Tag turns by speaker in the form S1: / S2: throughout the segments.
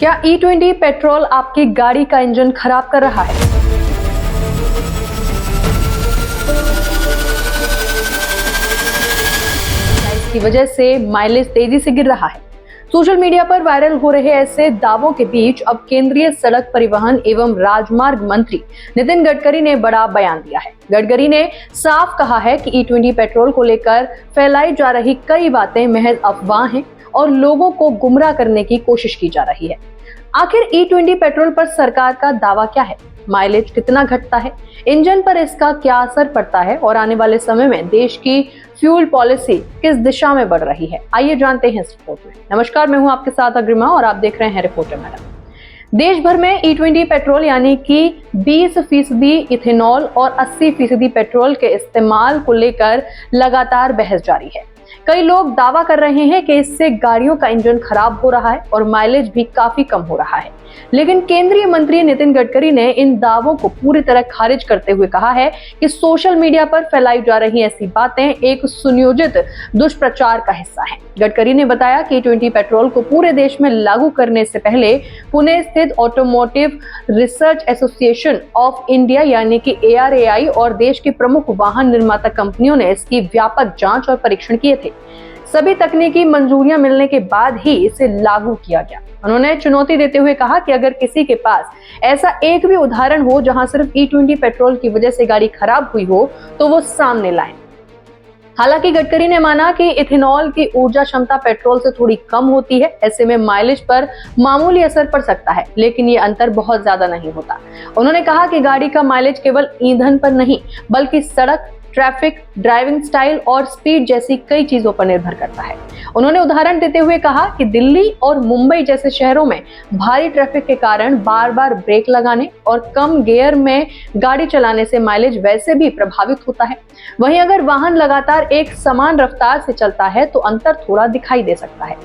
S1: क्या E20 petrol आपकी गाड़ी का इंजन खराब कर रहा है? क्या इसकी वजह से माइलेज तेजी से गिर रहा है? सोशल मीडिया पर वायरल हो रहे ऐसे दावों के बीच अब केंद्रीय सड़क परिवहन एवं राजमार्ग मंत्री नितिन गडकरी ने बड़ा बयान दिया है। गडकरी ने साफ कहा है कि E20 पेट्रोल को लेकर फैलाई जा रही कई बातें महज अफवाह हैं और लोगों को गुमराह करने की कोशिश की जा रही है। आखिर E20 पेट्रोल पर सरकार का दावा क्या है? माइलेज कितना घटता है? इंजन पर इसका क्या असर पड़ता है और आने वाले समय में देश की फ्यूल पॉलिसी किस दिशा में बढ़ रही है? आइए जानते हैं इस रिपोर्ट में। नमस्कार, मैं हूं आपके साथ अग्रिमा और आप देख रहे हैं रिपोर्टर मैडम। देश भर में E20 पेट्रोल यानी कि 20% इथेनॉल और 80% पेट्रोल के इस्तेमाल को लेकर लगातार बहस जारी है। कई लोग दावा कर रहे हैं कि इससे गाड़ियों का इंजन खराब हो रहा है और माइलेज भी काफी कम हो रहा है। लेकिन केंद्रीय मंत्री नितिन गडकरी ने इन दावों को पूरी तरह खारिज करते हुए कहा है कि सोशल मीडिया पर फैलाई जा रही ऐसी बातें एक सुनियोजित दुष्प्रचार का हिस्सा हैं। गडकरी ने बताया कि E20 पेट्रोल को पूरे देश में लागू करने से पहले पुणे स्थित automotive research association of India यानी कि ARAI और देश की प्रमुख वाहन निर्माता कंपनियों ने इसकी व्यापक जांच और परीक्षण किए थे। सभी तकनीकी मंजूरियां मिलने के बाद ही इसे लागू किया गया। उन्होंने चुनौती देते हुए कहा कि अगर किसी के पास ऐसा एक भी उदाहरण हो जहां सिर्फ E20 पेट्रोल की वजह से गाड़ी खराब हुई हो तो वो सामने लाएं। हालांकि गडकरी ने माना कि इथेनॉल की ऊर्जा क्षमता पेट्रोल से थोड़ी कम होती है, ऐसे में माइलेज पर मामूली असर पड़ सकता है, लेकिन ये अंतर बहुत ज्यादा नहीं होता। उन्होंने कहा कि गाड़ी का माइलेज केवल ईंधन पर नहीं बल्कि सड़क, ट्रैफिक, ड्राइविंग स्टाइल और स्पीड जैसी कई चीजों पर निर्भर करता है। उन्होंने उदाहरण देते हुए कहा कि दिल्ली और मुंबई जैसे शहरों में भारी ट्रैफिक के कारण बार-बार ब्रेक लगाने और कम गियर में गाड़ी चलाने से माइलेज वैसे भी प्रभावित होता है। वहीं अगर वाहन लगातार एक समान रफ्तार से चलता है तो अंतर थोड़ा दिखाई दे सकता है।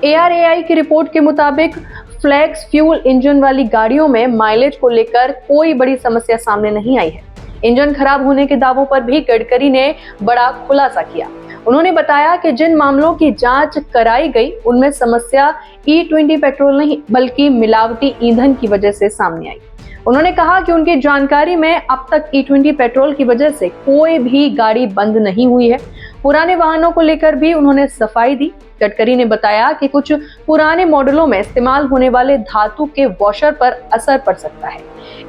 S1: ARAI की रिपोर्ट के मुताबिक फ्लेक्स फ्यूल इंजन वाली गाड़ियों में माइलेज को लेकर कोई बड़ी समस्या सामने नहीं आई है। इंजन खराब होने के दावों पर भी गडकरी ने बड़ा खुलासा किया। उन्होंने बताया कि जिन मामलों की जांच कराई गई उनमें समस्या E20 पेट्रोल नहीं बल्कि मिलावटी ईंधन की वजह से सामने आई। उन्होंने कहा कि उनकी जानकारी में अब तक E20 पेट्रोल की वजह से कोई भी गाड़ी बंद नहीं हुई है। पुराने वाहनों को लेकर भी उन्होंने सफाई दी। गडकरी ने बताया कि कुछ पुराने मॉडलों में इस्तेमाल होने वाले धातु के वॉशर पर असर पड़ सकता है।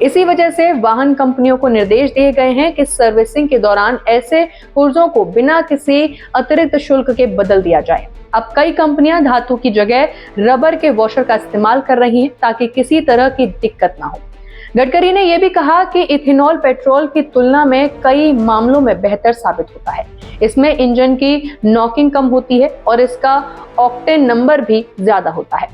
S1: इसी वजह से वाहन कंपनियों को निर्देश दिए गए हैं कि सर्विसिंग के दौरान ऐसे पुर्जों को बिना किसी अतिरिक्त शुल्क के बदल दिया जाए। अब कई कंपनियां धातु की जगह रबर के वॉशर का इस्तेमाल कर रही हैं ताकि किसी तरह की दिक्कत ना हो। गडकरी ने यह भी कहा कि इथेनॉल पेट्रोल की तुलना में कई मामलों में बेहतर साबित होता है। इसमें इंजन की नॉकिंग कम होती है और इसका ऑक्टेन नंबर भी ज्यादा होता है,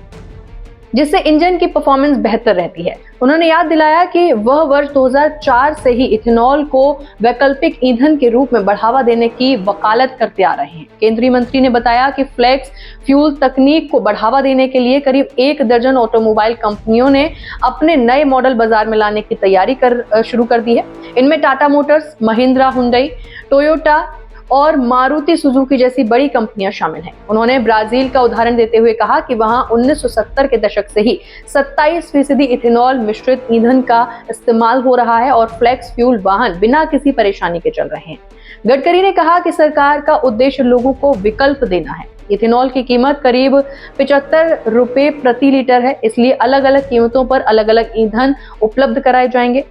S1: जिससे इंजन की परफॉर्मेंस बेहतर रहती है। उन्होंने याद दिलाया कि वह वर्ष 2004 से ही इथेनॉल को वैकल्पिक ईंधन के रूप में बढ़ावा देने की वकालत करते आ रहे हैं। केंद्रीय मंत्री ने बताया कि फ्लेक्स फ्यूल तकनीक को बढ़ावा देने के लिए करीब 1 दर्जन ऑटोमोबाइल कंपनियों ने अपने नए मॉडल बाजार में लाने की तैयारी शुरू कर दी है। इनमें Tata Motors, Mahindra, Hyundai, Toyota और मारुति सुजुकी जैसी बड़ी कंपनियां शामिल हैं। उन्होंने ब्राजील का उदाहरण देते हुए कहा कि वहां 1970 के दशक से ही 27% इथेनॉल मिश्रित ईंधन का इस्तेमाल हो रहा है और फ्लेक्स फ्यूल वाहन बिना किसी परेशानी के चल रहे हैं। गडकरी ने कहा कि सरकार का उद्देश्य लोगों को विकल्प देना है। इथेनॉल की कीमत करीब 75 रुपए प्रति लीटर है, इसलिए अलग अलग कीमतों पर अलग अलग ईंधन उपलब्ध कराए जाएंगे।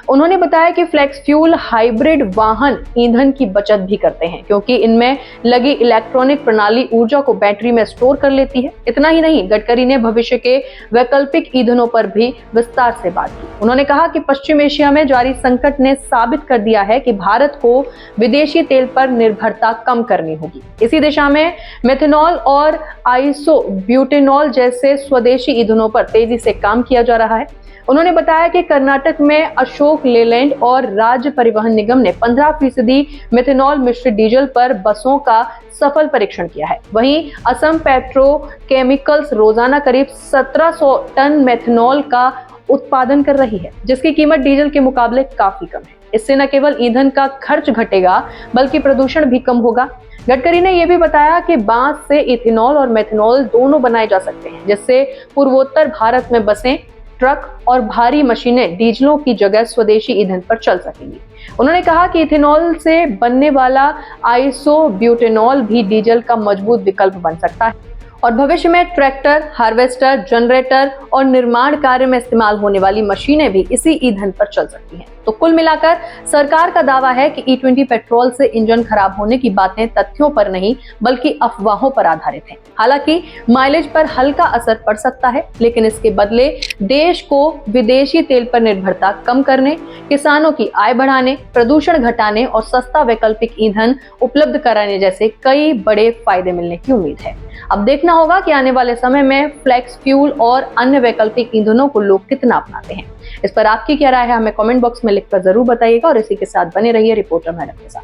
S1: उन्होंने बताया कि फ्लेक्स फ्यूल हाइब्रिड वाहन ईंधन की बचत भी करते हैं क्योंकि इनमें लगी इलेक्ट्रॉनिक प्रणाली ऊर्जा को बैटरी में स्टोर कर लेती है। इतना ही नहीं, गडकरी ने भविष्य के वैकल्पिक ईंधनों पर भी विस्तार से बात की। उन्होंने कहा कि पश्चिम एशिया में जारी संकट ने साबित कर दिया है कि भारत को विदेशी तेल पर निर्भरता कम करनी होगी। इसी दिशा में मेथनॉल और आइसोब्यूटेनॉल जैसे स्वदेशी ईंधनों पर तेजी से काम किया जा रहा है। उन्होंने बताया कि कर्नाटक में अशोक लेलैंड और राज्य परिवहन निगम ने 15% मेथनॉल मिश्रित डीजल पर बसों का सफल परीक्षण किया है। वहीं असम पेट्रोकेमिकल्स रोजाना करीब 1700 टन मेथनॉल का उत्पादन कर रही है, जिसकी कीमत डीजल के मुकाबले काफी कम है। इससे न केवल ईंधन का खर्च घटेगा बल्कि प्रदूषण भी कम होगा। गडकरी ने यह भी बताया कि बांस से इथेनॉल और मेथनॉल दोनों बनाए जा सकते हैं, जिससे पूर्वोत्तर भारत में बसें, ट्रक और भारी मशीनें डीजलों की जगह स्वदेशी ईंधन पर चल सकेंगी। उन्होंने कहा कि इथेनॉल से बनने वाला आइसोब्यूटेनॉल भी डीजल का मजबूत विकल्प बन सकता है और भविष्य में ट्रैक्टर, हार्वेस्टर, जनरेटर और निर्माण कार्य में इस्तेमाल होने वाली मशीनें भी इसी ईंधन पर चल सकती हैं। तो कुल मिलाकर सरकार का दावा है कि E20 पेट्रोल से इंजन खराब होने की बातें तथ्यों पर नहीं बल्कि अफवाहों पर आधारित हैं। हालांकि माइलेज पर हल्का असर पड़ सकता है, लेकिन इसके बदले देश को विदेशी तेल पर निर्भरता कम करने, किसानों की आय बढ़ाने, प्रदूषण घटाने और सस्ता वैकल्पिक ईंधन उपलब्ध कराने जैसे कई बड़े फायदे मिलने की उम्मीद है। अब देखना होगा कि आने वाले समय में फ्लेक्स फ्यूल और अन्य वैकल्पिक ईंधनों को लोग कितना अपनाते हैं। इस पर आपकी क्या राय है, हमें कमेंट बॉक्स में लिखकर जरूर बताइएगा और इसी के साथ बने रहिए रिपोर्टर मैडम के साथ।